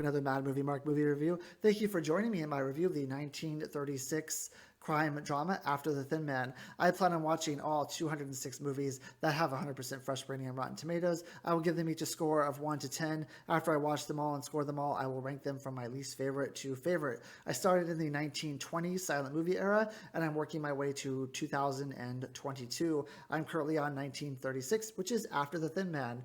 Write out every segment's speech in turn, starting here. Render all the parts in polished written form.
another Mad Movie Mark movie review. Thank you for joining me in my review of the 1936 crime drama After the Thin Man. I plan on watching all 206 movies that have 100% fresh rating on Rotten Tomatoes. I will give them each a score of 1 to 10. After I watch them all and score them all, I will rank them from my least favorite to favorite. I started in the 1920s silent movie era, and I'm working my way to 2022. I'm currently on 1936, which is After the Thin Man.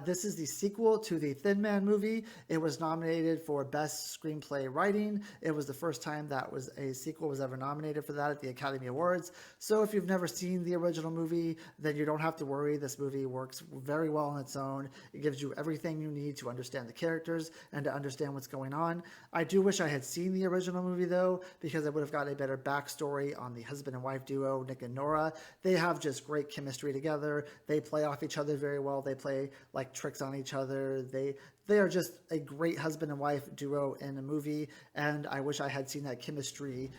This is the sequel to the Thin Man movie. It was nominated for Best Screenplay Writing. It was the first time that a sequel was ever nominated for that at the Academy Awards. So if you've never seen the original movie, then you don't have to worry. This movie works very well on its own. It gives you everything you need to understand the characters and to understand what's going on. I do wish I had seen the original movie, though, because I would have got a better backstory on the husband and wife duo, Nick and Nora. They have just great chemistry together. They play off each other very well. They play like tricks on each other. They are just a great husband and wife duo in a movie, and I wish I had seen that chemistry,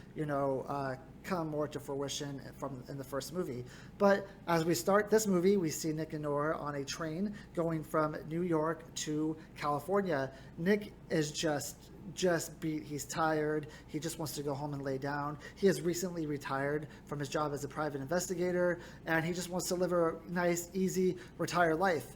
come more to fruition in the first movie. But as we start this movie, we see Nick and Nora on a train going from New York to California. Nick is just beat. He's tired. He just wants to go home and lay down. He has recently retired from his job as a private investigator, and he just wants to live a nice, easy, retired life.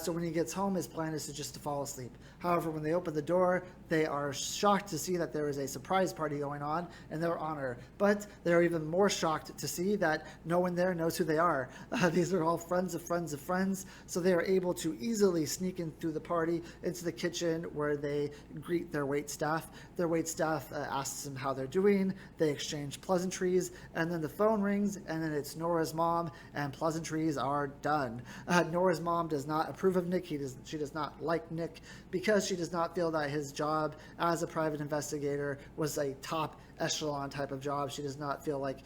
So when he gets home, his plan is just to fall asleep. However, when they open the door, they are shocked to see that there is a surprise party going on in their honor. But they're even more shocked to see that no one there knows who they are. These are all friends of friends of friends, so they are able to easily sneak in through the party into the kitchen where they greet their wait staff. Their wait staff asks them how they're doing. They exchange pleasantries, and then the phone rings, and then it's Nora's mom, and pleasantries are done. Nora's mom does not approve of Nick. She does not like Nick because she does not feel that his job as a private investigator was a top echelon type of job. She does not feel like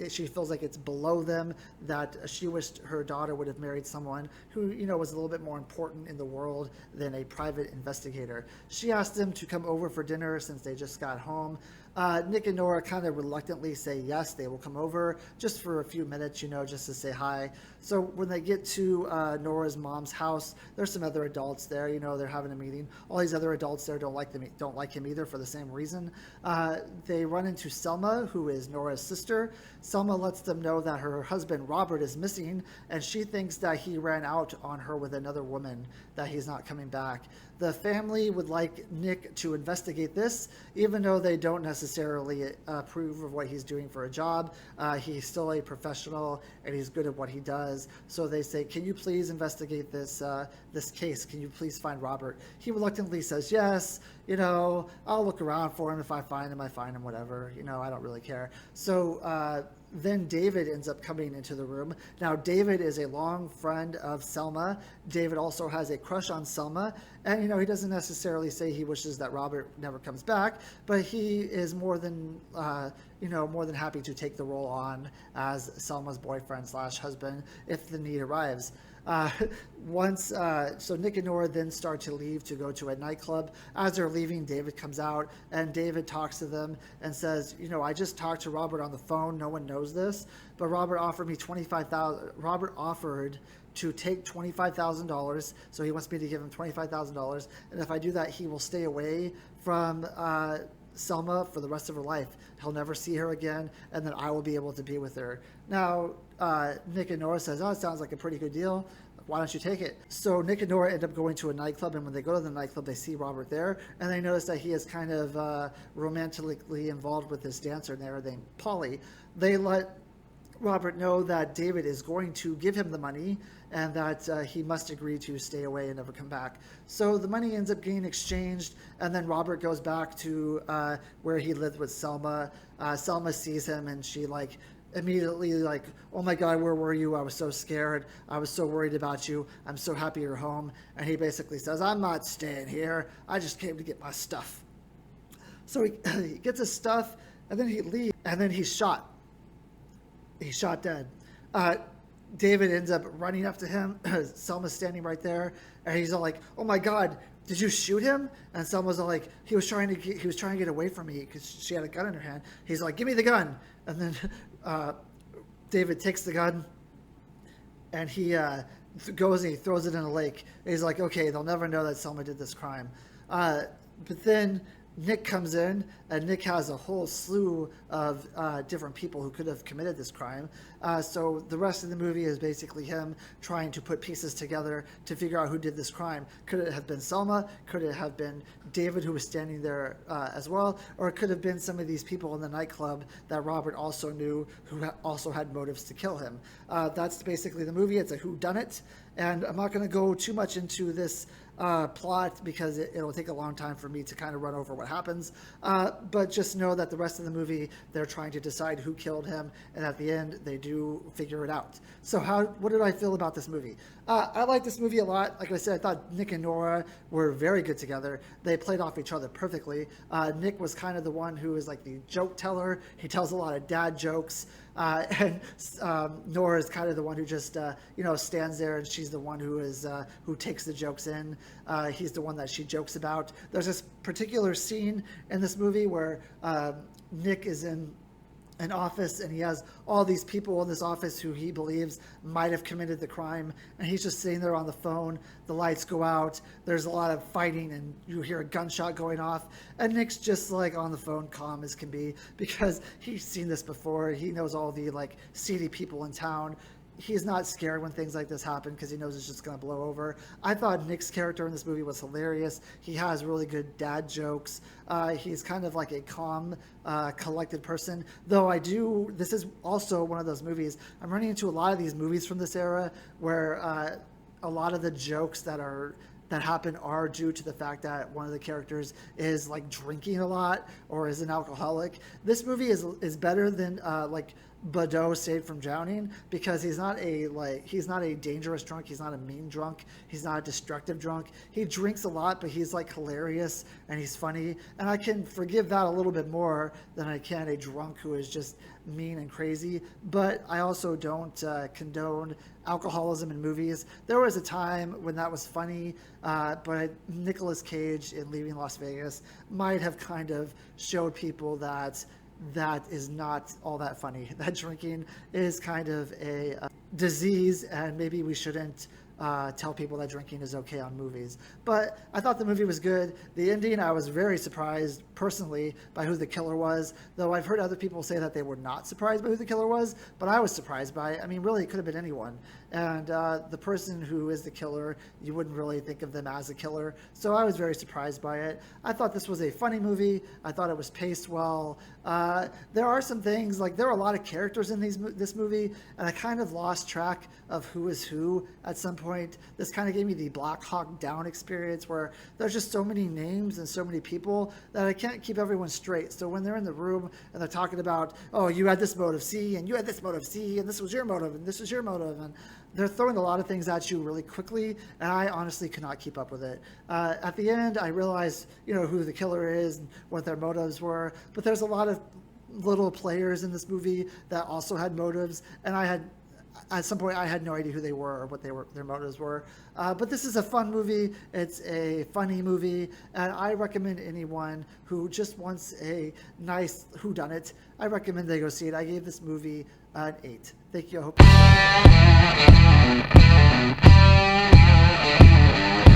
she feels like it's below them, that she wished her daughter would have married someone who, was a little bit more important in the world than a private investigator. She asked him to come over for dinner since they just got home. Nick and Nora kind of reluctantly say yes, they will come over just for a few minutes, just to say hi. So when they get to Nora's mom's house, there's some other adults there, they're having a meeting. All these other adults there don't like him either for the same reason. They run into Selma, who is Nora's sister. Selma lets them know that her husband Robert is missing, and she thinks that he ran out on her with another woman, that he's not coming back. The family would like Nick to investigate this, even though they don't necessarily approve of what he's doing for a job. He's still a professional, and he's good at what he does. So they say, can you please investigate this case? Can you please find Robert? He reluctantly says, yes, I'll look around for him. If I find him, whatever. I don't really care. So then David ends up coming into the room. Now, David is a long friend of Selma. David also has a crush on Selma. And, he doesn't necessarily say he wishes that Robert never comes back, but he is more than happy to take the role on as Selma's boyfriend / husband if the need arrives. So Nick and Nora then start to leave to go to a nightclub. As they're leaving, David comes out, and David talks to them and says, I just talked to Robert on the phone. No one knows this, but Robert offered me $25,000. Robert offered to take $25,000, so he wants me to give him $25,000, and if I do that, he will stay away from Selma for the rest of her life. He'll never see her again, and then I will be able to be with her. Now, Nick and Nora says, it sounds like a pretty good deal. Why don't you take it? So Nick and Nora end up going to a nightclub, and when they go to the nightclub, they see Robert there, and they notice that he is kind of romantically involved with this dancer named Polly. They let Robert know that David is going to give him the money and that he must agree to stay away and never come back. So the money ends up getting exchanged, and then Robert goes back to where he lived with Selma. Selma sees him, and she immediately oh my God, where were you? I was so scared. I was so worried about you. I'm so happy you're home. And he basically says, I'm not staying here. I just came to get my stuff. So he gets his stuff, and then he leaves, and then he's shot. He's shot dead. David ends up running up to him. Selma's standing right there, and he's all like, "Oh my God, did you shoot him?" And Selma's all like, "He was trying to get away from me because she had a gun in her hand." He's like, "Give me the gun!" And then David takes the gun, and he goes and he throws it in a lake. And he's like, "Okay, they'll never know that Selma did this crime." But then Nick comes in, and Nick has a whole slew of different people who could have committed this crime. So the rest of the movie is basically him trying to put pieces together to figure out who did this crime. Could it have been Selma? Could it have been David, who was standing there as well? Or it could have been some of these people in the nightclub that Robert also knew, who also had motives to kill him. That's basically the movie. It's a whodunit. And I'm not going to go too much into this plot because it'll take a long time for me to kind of run over what happens. But just know that the rest of the movie, they're trying to decide who killed him, and at the end, they do figure it out. So what did I feel about this movie? I like this movie a lot. Like I said, I thought Nick and Nora were very good together. They played off each other perfectly. Nick was kind of the one who is like the joke teller. He tells a lot of dad jokes. And Nora is kind of the one who just stands there, and she's the one who takes the jokes in. He's the one that she jokes about. There's this particular scene in this movie where Nick is in an office, and he has all these people in this office who he believes might have committed the crime, and he's just sitting there on the phone. The lights go out, there's a lot of fighting, and you hear a gunshot going off, and Nick's just like on the phone, calm as can be, because he's seen this before. He knows all the like seedy people in town. He's not scared when things like this happen because he knows it's just going to blow over. I thought Nick's character in this movie was hilarious. He has really good dad jokes. He's kind of like a calm, collected person. Though this is also one of those movies. I'm running into a lot of these movies from this era where a lot of the jokes that happen are due to the fact that one of the characters is like drinking a lot or is an alcoholic. This movie is better than like Badeau Saved from Drowning, because he's not a dangerous drunk. He's not a mean drunk. He's not a destructive drunk. He drinks a lot, but he's like hilarious and he's funny. And I can forgive that a little bit more than I can a drunk who is just mean and crazy. But I also don't condone alcoholism in movies. There was a time when that was funny, but Nicolas Cage in Leaving Las Vegas might have kind of showed people that is not all that funny. That drinking is kind of a disease, and maybe we shouldn't tell people that drinking is okay on movies. But I thought the movie was good. The ending, I was very surprised personally by who the killer was, though I've heard other people say that they were not surprised by who the killer was, but I was surprised by it. I mean, really, it could have been anyone. And the person who is the killer, you wouldn't really think of them as a killer. So I was very surprised by it. I thought this was a funny movie. I thought it was paced well. There are some things, like there are a lot of characters in this movie, and I kind of lost track of who is who at some point. This kind of gave me the Black Hawk Down experience, where there's just so many names and so many people that I can't keep everyone straight. So when they're in the room and they're talking about, oh, you had this motive C, and you had this motive C, and this was your motive, and this was your motive, and they're throwing a lot of things at you really quickly, and I honestly could not keep up with it. At the end, I realized, who the killer is and what their motives were, but there's a lot of little players in this movie that also had motives, and at some point I had no idea who they were or what their motives were. But this is a fun movie. It's a funny movie, and I recommend anyone who just wants a nice whodunit, I recommend they go see it. I gave this movie an 8. Thank you. I hope you enjoyed it.